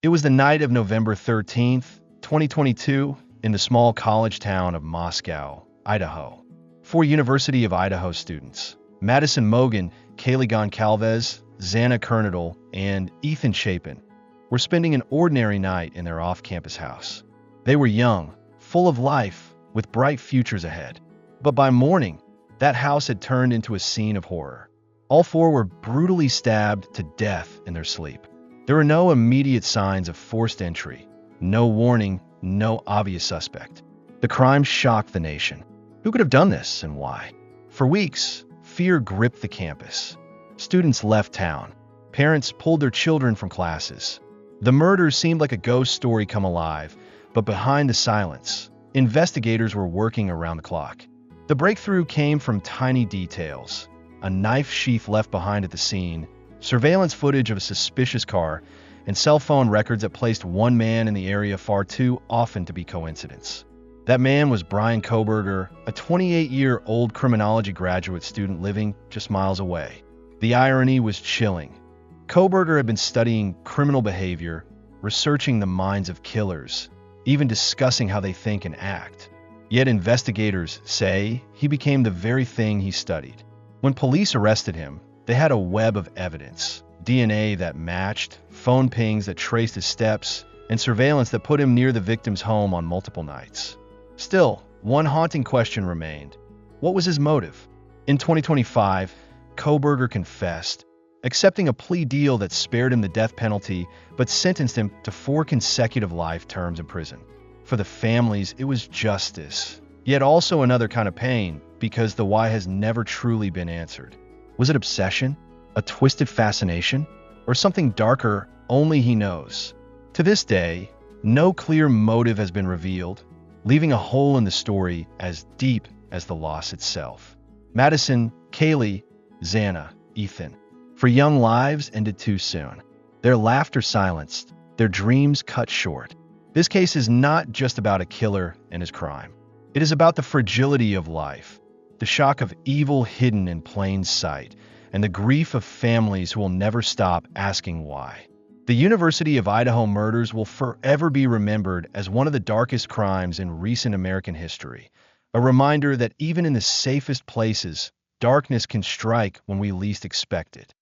It was the night of November 13th, 2022, in the small college town of Moscow, Idaho. Four University of Idaho students, Madison Mogen, Kaylee Goncalves, Xana Kernadel, and Ethan Chapin, were spending an ordinary night in their off-campus house. They were young, full of life, with bright futures ahead. But by morning, that house had turned into a scene of horror. All four were brutally stabbed to death in their sleep. There were no immediate signs of forced entry, no warning, no obvious suspect. The crime shocked the nation. Who could have done this and why? For weeks, fear gripped the campus. Students left town. Parents pulled their children from classes. The murders seemed like a ghost story come alive, but behind the silence, investigators were working around the clock. The breakthrough came from tiny details: a knife sheath left behind at the scene, surveillance footage of a suspicious car, and cell phone records that placed one man in the area far too often to be coincidence. That man was Bryan Kohberger, a 28-year-old criminology graduate student living just miles away. The irony was chilling. Kohberger had been studying criminal behavior, researching the minds of killers, even discussing how they think and act. Yet investigators say he became the very thing he studied. When police arrested him, they had a web of evidence: DNA that matched, phone pings that traced his steps, and surveillance that put him near the victim's home on multiple nights. Still, one haunting question remained. What was his motive? In 2025, Kohberger confessed, accepting a plea deal that spared him the death penalty but sentenced him to 4 consecutive life terms in prison. For the families, it was justice, yet also another kind of pain, because the why has never truly been answered. Was it obsession, a twisted fascination, or something darker only he knows? To this day, no clear motive has been revealed, leaving a hole in the story as deep as the loss itself. Madison, Kaylee, Xana, Ethan. For young lives ended too soon. Their laughter silenced, their dreams cut short. This case is not just about a killer and his crime. It is about the fragility of life, the shock of evil hidden in plain sight, and the grief of families who will never stop asking why. The University of Idaho murders will forever be remembered as one of the darkest crimes in recent American history, a reminder that even in the safest places, darkness can strike when we least expect it.